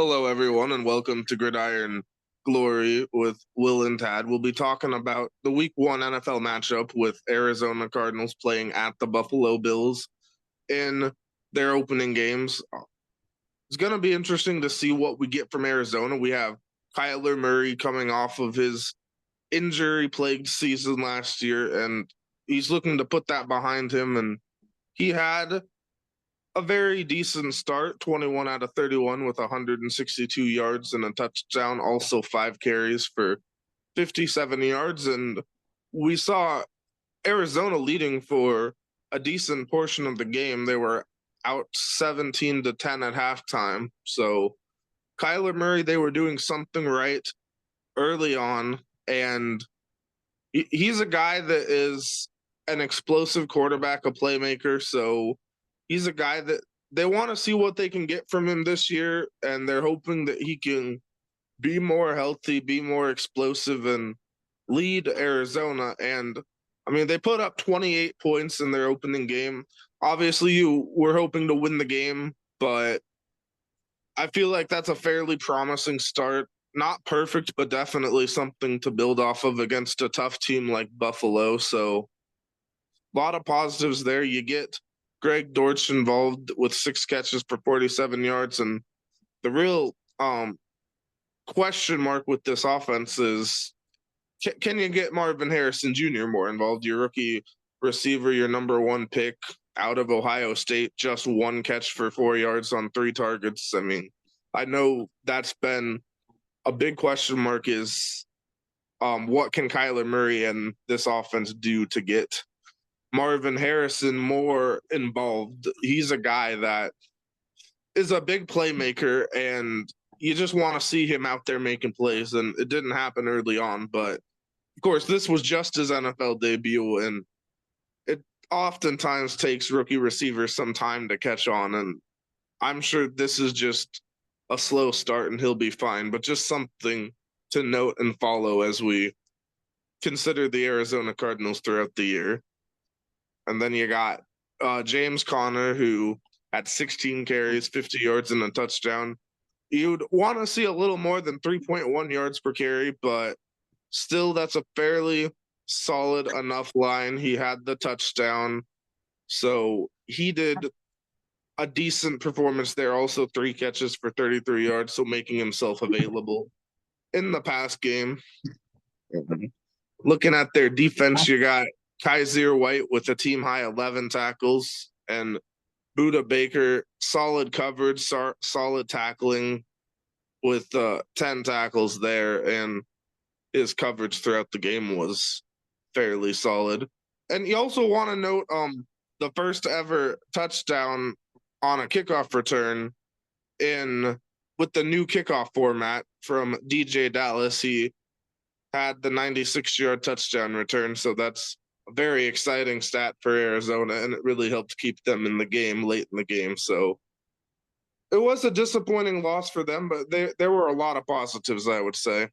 Hello, everyone, and welcome to Gridiron Glory with Will and Tad. We'll be talking about the Week 1 NFL matchup with Arizona Cardinals playing at the Buffalo Bills in their opening games. It's going to be interesting to see what we get from Arizona. We have Kyler Murray coming off of his injury-plagued season last year, and he's looking to put that behind him. And he had a very decent start, 21 out of 31 with 162 yards and a touchdown, also 5 carries for 57 yards. And we saw Arizona leading for a decent portion of the game. They were out 17-10 at halftime. So Kyler Murray, they were doing something right early on. And he's a guy that is an explosive quarterback, a playmaker. So he's a guy that they want to see what they can get from him this year, and they're hoping that he can be more healthy, be more explosive, and lead Arizona. And I mean, they put up 28 points in their opening game. Obviously, you were hoping to win the game, but I feel like that's a fairly promising start. Not perfect, but definitely something to build off of against a tough team like Buffalo. So a lot of positives there. You get Greg Dortch involved with 6 catches for 47 yards. And the real question mark with this offense is, can you get Marvin Harrison Jr. more involved? Your rookie receiver, your number 1 pick out of Ohio State, just 1 catch for 4 yards on 3 targets. I mean, I know that's been a big question mark is what can Kyler Murray and this offense do to get Marvin Harrison more involved? He's a guy that is a big playmaker, and you just want to see him out there making plays. And it didn't happen early on, but of course, this was just his NFL debut, and it oftentimes takes rookie receivers some time to catch on. And I'm sure this is just a slow start, and he'll be fine. But just something to note and follow as we consider the Arizona Cardinals throughout the year. And then you got James Conner, who had 16 carries, 50 yards, and a touchdown. You'd want to see a little more than 3.1 yards per carry, but still, that's a fairly solid enough line. He had the touchdown. So he did a decent performance there. Also, 3 catches for 33 yards, so making himself available in the pass game. Looking at their defense, you got Kaiser White with a team high 11 tackles, and Buda Baker, solid coverage, solid tackling with 10 tackles there, and his coverage throughout the game was fairly solid. And you also want to note the first ever touchdown on a kickoff return with the new kickoff format from DJ Dallas. He had the 96-yard touchdown return, so that's a very exciting stat for Arizona, and it really helped keep them in the game late in the game. So it was a disappointing loss for them, but there were a lot of positives, I would say.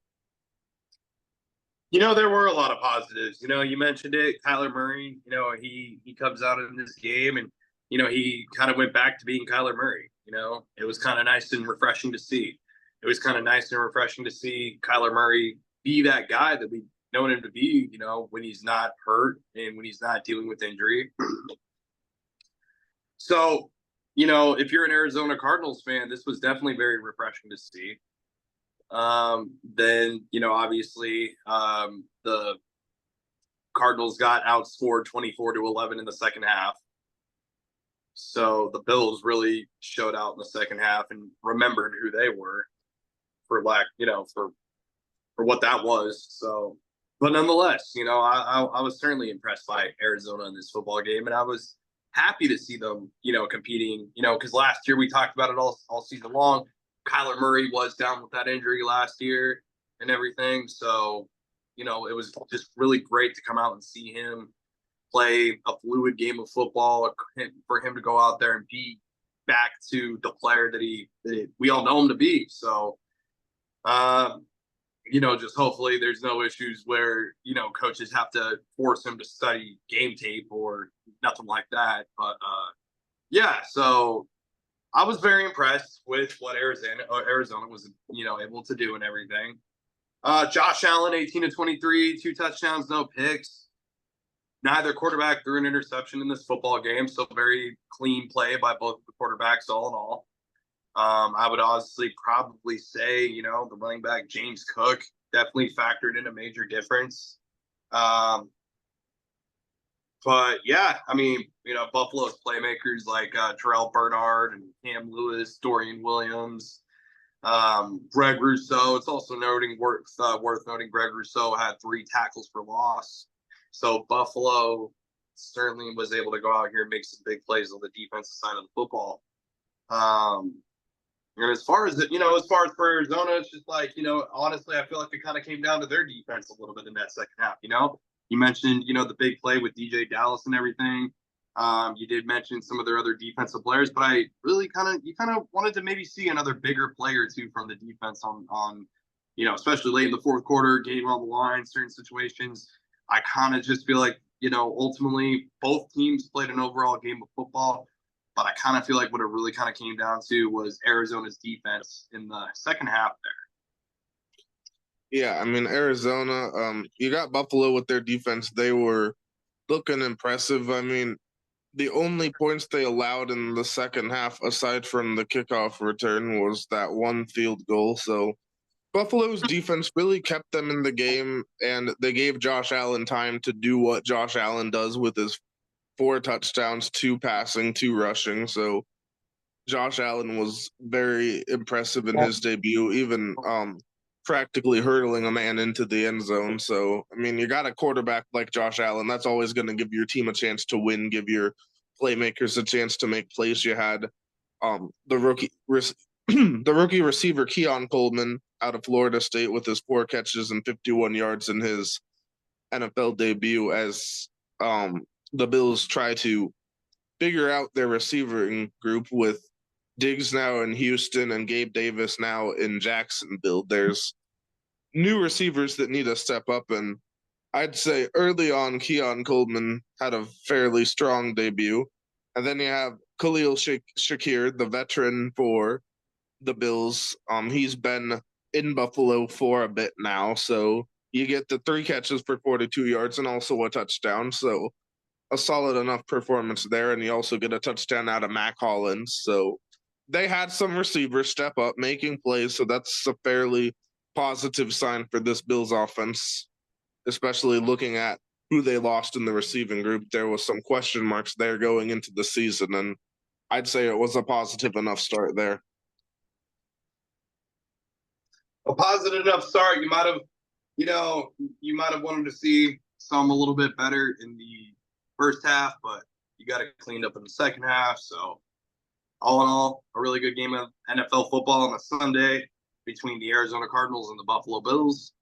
There were a lot of positives. You mentioned it, Kyler Murray. He comes out in this game, and he kind of went back to being Kyler Murray. It was kind of nice and refreshing to see. It was kind of nice and refreshing to see Kyler Murray be that guy that we've known him to be. When he's not hurt and when he's not dealing with injury. So, if you're an Arizona Cardinals fan, this was definitely very refreshing to see. Then, obviously, the Cardinals got outscored 24-11 in the second half. So the Bills really showed out in the second half and remembered who they were for what that was. So, but nonetheless, I was certainly impressed by Arizona in this football game, and I was happy to see them, competing, because last year we talked about it all season long. Kyler Murray was down with that injury last year and everything. So, it was just really great to come out and see him play a fluid game of football, for him to go out there and be back to the player that we all know him to be. So, just hopefully there's no issues where, coaches have to force him to study game tape or nothing like that. But, yeah, so I was very impressed with what Arizona was, able to do and everything. Josh Allen, 18 to 23, 2 touchdowns, no picks. Neither quarterback threw an interception in this football game, so very clean play by both the quarterbacks, all in all. I would honestly probably say, the running back James Cook definitely factored in a major difference. But yeah, I mean, Buffalo's playmakers like Terrell Bernard and Cam Lewis, Dorian Williams, Greg Rousseau. It's also worth noting Greg Rousseau had 3 tackles for loss. So Buffalo certainly was able to go out here and make some big plays on the defensive side of the football. And as far as for Arizona, it's just like, honestly, I feel like it kind of came down to their defense a little bit in that second half. You mentioned, the big play with DJ Dallas and everything. You did mention some of their other defensive players, but I really kind of wanted to maybe see another bigger play or two from the defense on especially late in the fourth quarter, game on the line, certain situations. I kind of just feel like, ultimately both teams played an overall game of football, but I kind of feel like what it really kind of came down to was Arizona's defense in the second half there. Yeah, I mean, Arizona, you got Buffalo with their defense. They were looking impressive. I mean, the only points they allowed in the second half, aside from the kickoff return, was that 1 field goal. So Buffalo's defense really kept them in the game, and they gave Josh Allen time to do what Josh Allen does with his 4 touchdowns, 2 passing, 2 rushing. So Josh Allen was very impressive in his debut, even practically hurdling a man into the end zone. So, I mean, you got a quarterback like Josh Allen. That's always going to give your team a chance to win, give your playmakers a chance to make plays. You had the rookie receiver Keon Coleman out of Florida State with his 4 catches and 51 yards in his NFL debut as the Bills try to figure out their receiving group with Diggs now in Houston and Gabe Davis now in Jacksonville. There's new receivers that need to step up, and I'd say early on Keon Coleman had a fairly strong debut. And then you have Khalil Shakir, the veteran for the Bills. He's been in Buffalo for a bit now, so you get the 3 catches for 42 yards and also a touchdown. So a solid enough performance there, and you also get a touchdown out of Mac Hollins. So they had some receivers step up, making plays, so that's a fairly positive sign for this Bills offense, especially looking at who they lost in the receiving group. There was some question marks there going into the season, and I'd say it was a positive enough start there. A positive enough start. You might have wanted to see some a little bit better in the first half, but you got it cleaned up in the second half. So all in all, a really good game of NFL football on a Sunday between the Arizona Cardinals and the Buffalo Bills.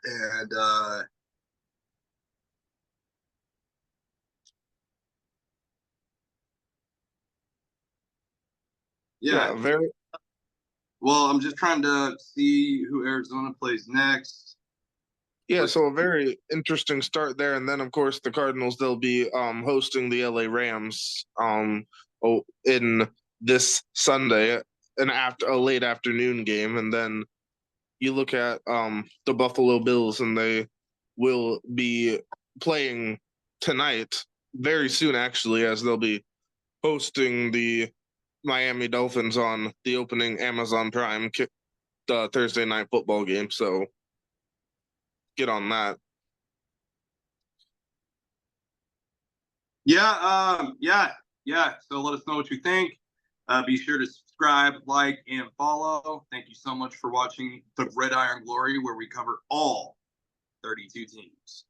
And yeah, very well. I'm just trying to see who Arizona plays next. Yeah, so a very interesting start there, and then of course the Cardinals, they'll be hosting the LA Rams in this Sunday, a late afternoon game, and then you look at the Buffalo Bills, and they will be playing tonight, very soon actually, as they'll be hosting the Miami Dolphins on the opening Amazon Prime Thursday night football game. So get on that. Yeah. So let us know what you think. Be sure to subscribe, like, and follow. Thank you so much for watching the Gridiron Glory, where we cover all 32 teams.